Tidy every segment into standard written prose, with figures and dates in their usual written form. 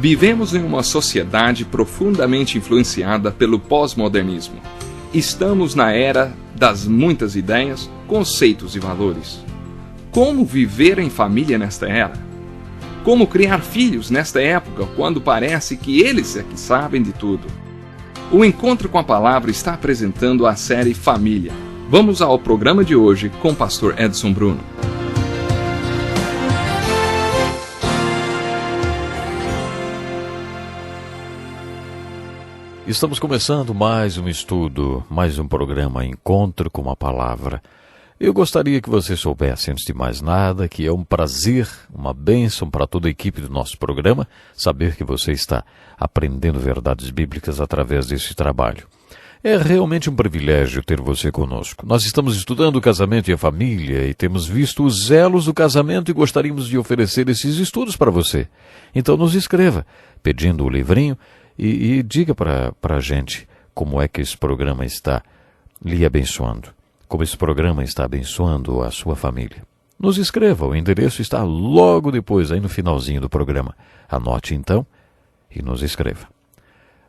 Vivemos em uma sociedade profundamente influenciada pelo pós-modernismo. Estamos na era das muitas ideias, conceitos e valores. Como viver em família nesta era? Como criar filhos nesta época, quando parece que eles é que sabem de tudo? O Encontro com a Palavra está apresentando a série Família. Vamos ao programa de hoje com o pastor Edson Bruno. Estamos começando mais um estudo, mais um programa Encontro com a Palavra. Eu gostaria que você soubesse, antes de mais nada, que é um prazer, uma bênção para toda a equipe do nosso programa, saber que você está aprendendo verdades bíblicas através desse trabalho. É realmente um privilégio ter você conosco. Nós estamos estudando o casamento e a família e temos visto os elos do casamento e gostaríamos de oferecer esses estudos para você. Então nos escreva, pedindo o livrinho, e diga para a gente como é que esse programa está lhe abençoando, como esse programa está abençoando a sua família. Nos escreva, o endereço está logo depois, aí no finalzinho do programa. Anote então e nos escreva.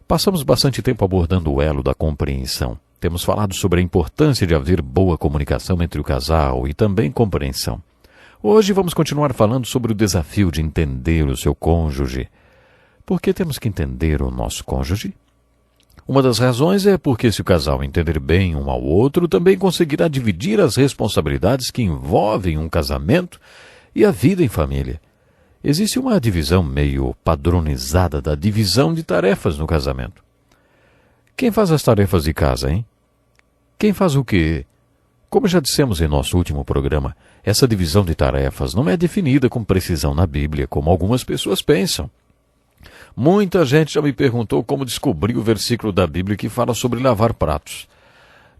Passamos bastante tempo abordando o elo da compreensão. Temos falado sobre a importância de haver boa comunicação entre o casal e também compreensão. Hoje vamos continuar falando sobre o desafio de entender o seu cônjuge. Por que temos que entender o nosso cônjuge? Uma das razões é porque se o casal entender bem um ao outro, também conseguirá dividir as responsabilidades que envolvem um casamento e a vida em família. Existe uma divisão meio padronizada da divisão de tarefas no casamento. Quem faz as tarefas de casa, hein? Quem faz o quê? Como já dissemos em nosso último programa, essa divisão de tarefas não é definida com precisão na Bíblia, como algumas pessoas pensam. Muita gente já me perguntou como descobrir o versículo da Bíblia que fala sobre lavar pratos.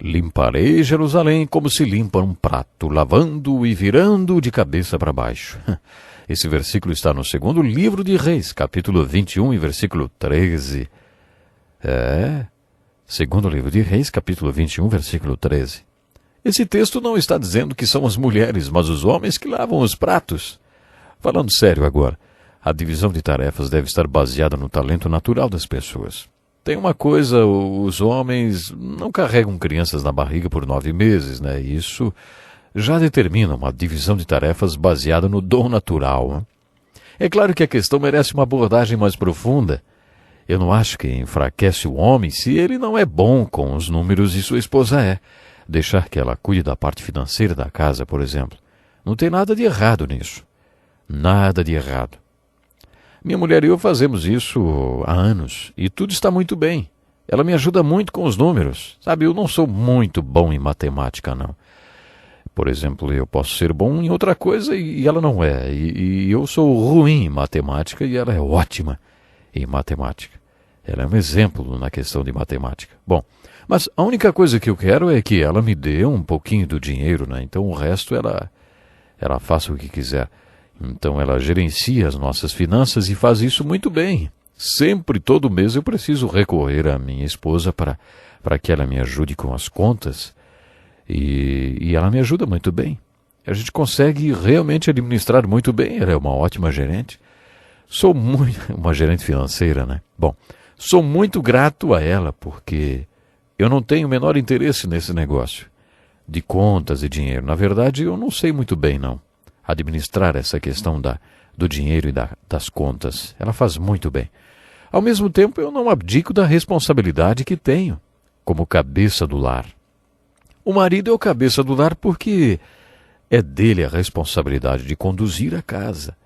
Limparei Jerusalém como se limpa um prato, lavando-o e virando-o de cabeça para baixo. Esse versículo está no segundo livro de Reis, capítulo 21 e versículo 13. Segundo livro de Reis, capítulo 21, versículo 13. Esse texto não está dizendo que são as mulheres, mas os homens que lavam os pratos. Falando sério agora, a divisão de tarefas deve estar baseada no talento natural das pessoas. Tem uma coisa, os homens não carregam crianças na barriga por 9 meses, né? Isso já determina uma divisão de tarefas baseada no dom natural. Né? É claro que a questão merece uma abordagem mais profunda. Eu não acho que enfraquece o homem se ele não é bom com os números e sua esposa é. Deixar que ela cuide da parte financeira da casa, por exemplo. Não tem nada de errado nisso. Nada de errado. Minha mulher e eu fazemos isso há anos e tudo está muito bem. Ela me ajuda muito com os números. Sabe, eu não sou muito bom em matemática, não. Por exemplo, eu posso ser bom em outra coisa e ela não é. E eu sou ruim em matemática e ela é ótima em matemática. Ela é um exemplo na questão de matemática. Bom, mas a única coisa que eu quero é que ela me dê um pouquinho do dinheiro, né? Então o resto ela faça o que quiser. Então ela gerencia as nossas finanças e faz isso muito bem. Sempre, todo mês, eu preciso recorrer à minha esposa para que ela me ajude com as contas. E ela me ajuda muito bem. A gente consegue realmente administrar muito bem. Ela é uma ótima gerente. Sou muito... uma gerente financeira, né? Bom, sou muito grato a ela porque eu não tenho o menor interesse nesse negócio de contas e dinheiro. Na verdade, eu não sei muito bem, não. Administrar essa questão do dinheiro e das contas. Ela faz muito bem. Ao mesmo tempo, eu não abdico da responsabilidade que tenho como cabeça do lar. O marido é o cabeça do lar porque é dele a responsabilidade de conduzir a casa.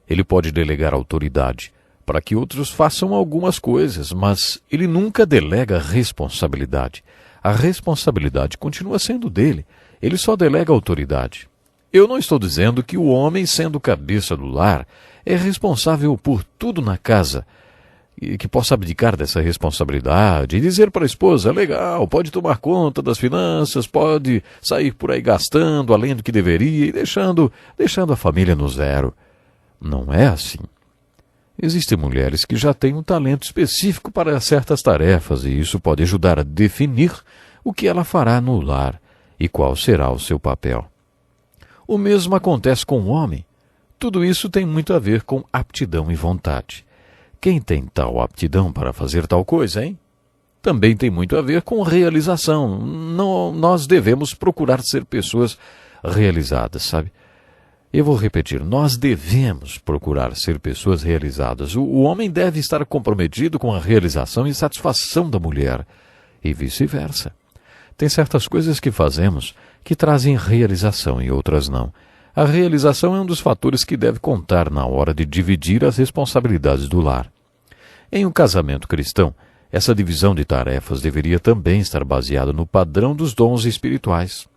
Ele pode delegar autoridade para que outros façam algumas coisas, mas ele nunca delega responsabilidade. A responsabilidade continua sendo dele. Ele só delega autoridade. Eu não estou dizendo que o homem, sendo cabeça do lar, é responsável por tudo na casa e que possa abdicar dessa responsabilidade e dizer para a esposa, legal, pode tomar conta das finanças, pode sair por aí gastando além do que deveria e deixando a família no zero. Não é assim. Existem mulheres que já têm um talento específico para certas tarefas e isso pode ajudar a definir o que ela fará no lar e qual será o seu papel. O mesmo acontece com o homem. Tudo isso tem muito a ver com aptidão e vontade. Quem tem tal aptidão para fazer tal coisa, hein? Também tem muito a ver com realização. Nós devemos procurar ser pessoas realizadas, sabe? Eu vou repetir, nós devemos procurar ser pessoas realizadas. O homem deve estar comprometido com a realização e satisfação da mulher, e vice-versa. Tem certas coisas que fazemos que trazem realização e outras não. A realização é um dos fatores que deve contar na hora de dividir as responsabilidades do lar. Em um casamento cristão, essa divisão de tarefas deveria também estar baseada no padrão dos dons espirituais.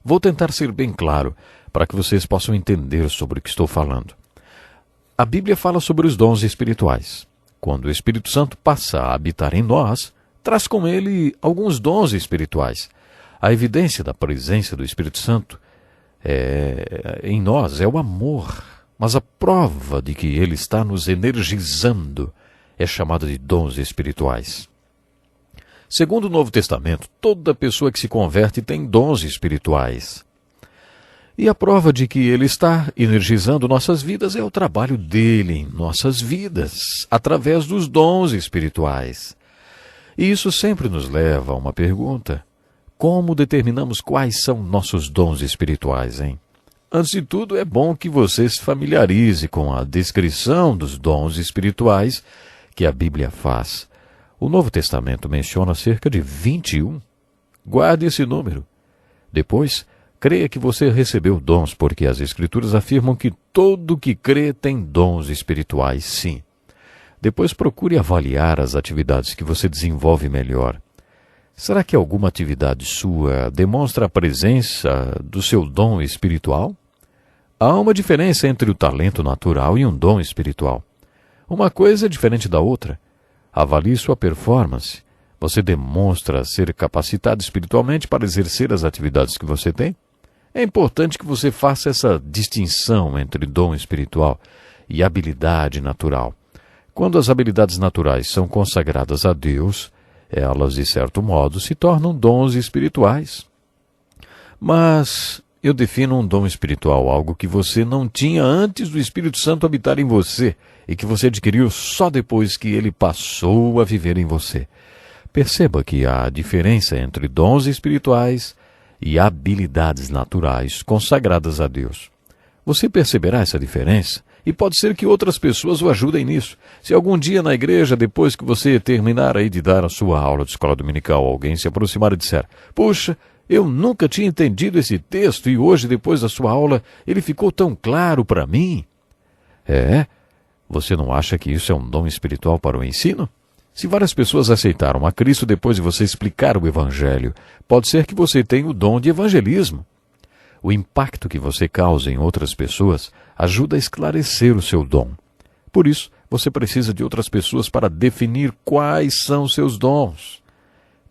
Vou tentar ser bem claro para que vocês possam entender sobre o que estou falando. A Bíblia fala sobre os dons espirituais. Quando o Espírito Santo passa a habitar em nós, traz com ele alguns dons espirituais. A evidência da presença do Espírito Santo em nós é o amor, mas a prova de que ele está nos energizando é chamada de dons espirituais. Segundo o Novo Testamento, toda pessoa que se converte tem dons espirituais. E a prova de que ele está energizando nossas vidas é o trabalho dele em nossas vidas, através dos dons espirituais. E isso sempre nos leva a uma pergunta: como determinamos quais são nossos dons espirituais, hein? Antes de tudo, é bom que você se familiarize com a descrição dos dons espirituais que a Bíblia faz. O Novo Testamento menciona cerca de 21. Guarde esse número. Depois, creia que você recebeu dons, porque as Escrituras afirmam que todo que crê tem dons espirituais, sim. Depois procure avaliar as atividades que você desenvolve melhor. Será que alguma atividade sua demonstra a presença do seu dom espiritual? Há uma diferença entre o talento natural e um dom espiritual. Uma coisa é diferente da outra. Avalie sua performance. Você demonstra ser capacitado espiritualmente para exercer as atividades que você tem? É importante que você faça essa distinção entre dom espiritual e habilidade natural. Quando as habilidades naturais são consagradas a Deus, elas, de certo modo, se tornam dons espirituais. Mas eu defino um dom espiritual, algo que você não tinha antes do Espírito Santo habitar em você e que você adquiriu só depois que ele passou a viver em você. Perceba que há diferença entre dons espirituais e habilidades naturais consagradas a Deus. Você perceberá essa diferença? E pode ser que outras pessoas o ajudem nisso. Se algum dia na igreja, depois que você terminar aí de dar a sua aula de escola dominical, alguém se aproximar e disser: puxa, eu nunca tinha entendido esse texto e hoje, depois da sua aula, ele ficou tão claro para mim. Você não acha que isso é um dom espiritual para o ensino? Se várias pessoas aceitaram a Cristo depois de você explicar o Evangelho, pode ser que você tenha o dom de evangelismo. O impacto que você causa em outras pessoas ajuda a esclarecer o seu dom. Por isso, você precisa de outras pessoas para definir quais são seus dons.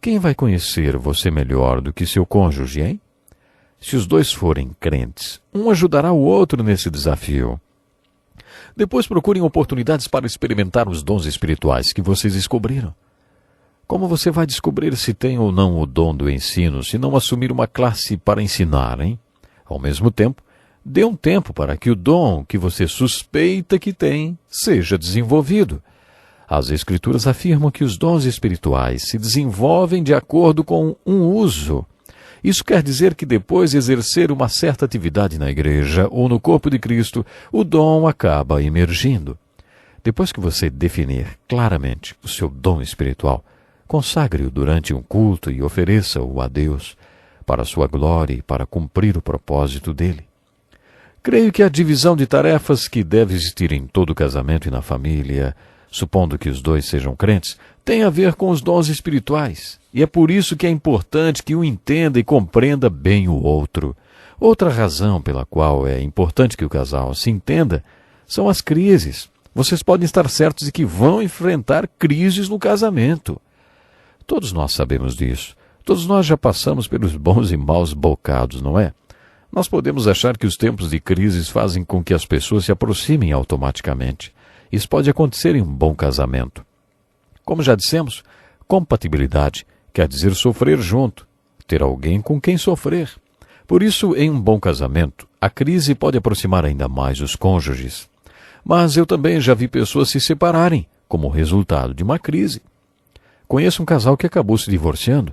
Quem vai conhecer você melhor do que seu cônjuge, hein? Se os dois forem crentes, um ajudará o outro nesse desafio. Depois procurem oportunidades para experimentar os dons espirituais que vocês descobriram. Como você vai descobrir se tem ou não o dom do ensino, se não assumir uma classe para ensinar, hein? Ao mesmo tempo, dê um tempo para que o dom que você suspeita que tem seja desenvolvido. As Escrituras afirmam que os dons espirituais se desenvolvem de acordo com um uso. Isso quer dizer que depois de exercer uma certa atividade na igreja ou no corpo de Cristo, o dom acaba emergindo. Depois que você definir claramente o seu dom espiritual, consagre-o durante um culto e ofereça-o a Deus, para a sua glória e para cumprir o propósito dele. Creio que a divisão de tarefas que deve existir em todo casamento e na família, supondo que os dois sejam crentes, tem a ver com os dons espirituais. E é por isso que é importante que um entenda e compreenda bem o outro. Outra razão pela qual é importante que o casal se entenda são as crises. Vocês podem estar certos de que vão enfrentar crises no casamento. Todos nós sabemos disso. Todos nós já passamos pelos bons e maus bocados, não é? Nós podemos achar que os tempos de crises fazem com que as pessoas se aproximem automaticamente. Isso pode acontecer em um bom casamento. Como já dissemos, compatibilidade quer dizer sofrer junto, ter alguém com quem sofrer. Por isso, em um bom casamento, a crise pode aproximar ainda mais os cônjuges. Mas eu também já vi pessoas se separarem como resultado de uma crise. Conheço um casal que acabou se divorciando.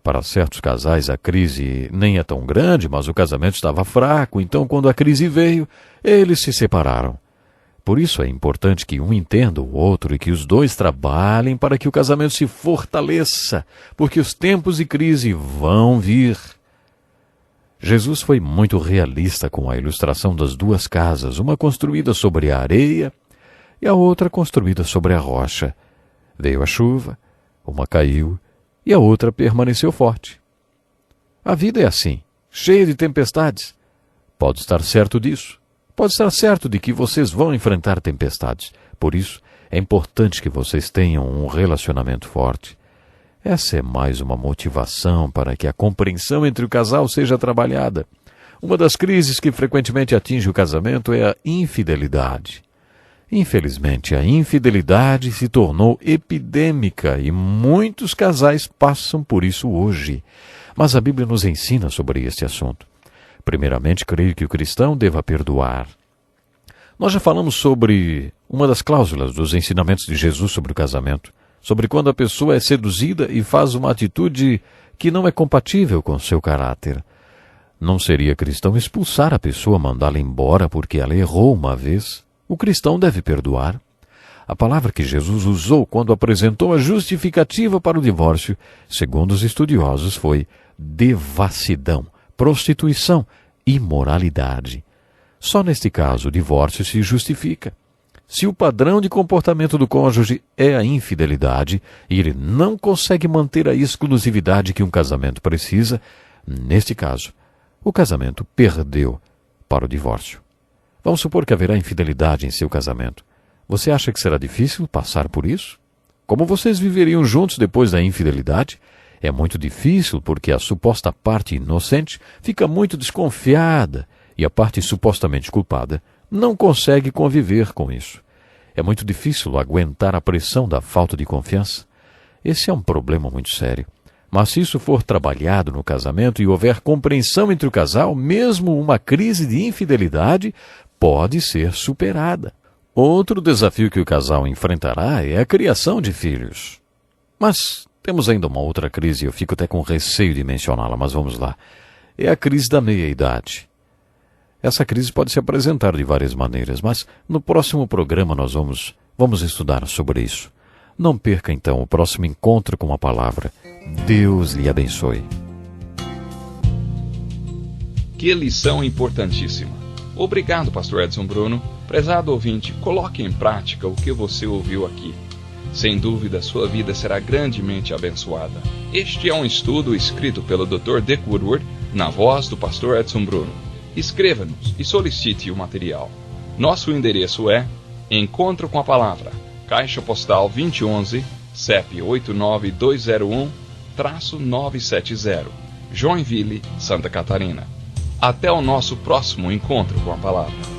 Para certos casais a crise nem é tão grande, mas o casamento estava fraco, então quando a crise veio, eles se separaram. Por isso é importante que um entenda o outro e que os dois trabalhem para que o casamento se fortaleça, porque os tempos de crise vão vir. Jesus foi muito realista com a ilustração das duas casas, uma construída sobre a areia e a outra construída sobre a rocha. Veio a chuva, uma caiu e a outra permaneceu forte. A vida é assim, cheia de tempestades. Pode estar certo disso. Pode estar certo de que vocês vão enfrentar tempestades. Por isso, é importante que vocês tenham um relacionamento forte. Essa é mais uma motivação para que a compreensão entre o casal seja trabalhada. Uma das crises que frequentemente atinge o casamento é a infidelidade. Infelizmente, a infidelidade se tornou epidêmica e muitos casais passam por isso hoje. Mas a Bíblia nos ensina sobre este assunto. Primeiramente, creio que o cristão deva perdoar. Nós já falamos sobre uma das cláusulas dos ensinamentos de Jesus sobre o casamento, sobre quando a pessoa é seduzida e faz uma atitude que não é compatível com seu caráter. Não seria cristão expulsar a pessoa, mandá-la embora porque ela errou uma vez. O cristão deve perdoar. A palavra que Jesus usou quando apresentou a justificativa para o divórcio, segundo os estudiosos, foi devassidão, prostituição, imoralidade. Só neste caso o divórcio se justifica. Se o padrão de comportamento do cônjuge é a infidelidade e ele não consegue manter a exclusividade que um casamento precisa, neste caso, o casamento perdeu para o divórcio. Vamos supor que haverá infidelidade em seu casamento. Você acha que será difícil passar por isso? Como vocês viveriam juntos depois da infidelidade? É muito difícil porque a suposta parte inocente fica muito desconfiada e a parte supostamente culpada não consegue conviver com isso. É muito difícil aguentar a pressão da falta de confiança. Esse é um problema muito sério. Mas se isso for trabalhado no casamento e houver compreensão entre o casal, mesmo uma crise de infidelidade pode ser superada. Outro desafio que o casal enfrentará é a criação de filhos. Mas temos ainda uma outra crise, eu fico até com receio de mencioná-la, mas vamos lá. É a crise da meia-idade. Essa crise pode se apresentar de várias maneiras, mas no próximo programa nós vamos estudar sobre isso. Não perca então o próximo encontro com a palavra. Deus lhe abençoe. Que lição importantíssima. Obrigado, Pastor Edson Bruno. Prezado ouvinte, coloque em prática o que você ouviu aqui. Sem dúvida, sua vida será grandemente abençoada. Este é um estudo escrito pelo Dr. Dick Woodward, na voz do Pastor Edson Bruno. Escreva-nos e solicite o material. Nosso endereço é Encontro com a Palavra, Caixa Postal 2011, CEP 89201-970, Joinville, Santa Catarina. Até o nosso próximo encontro com a Palavra.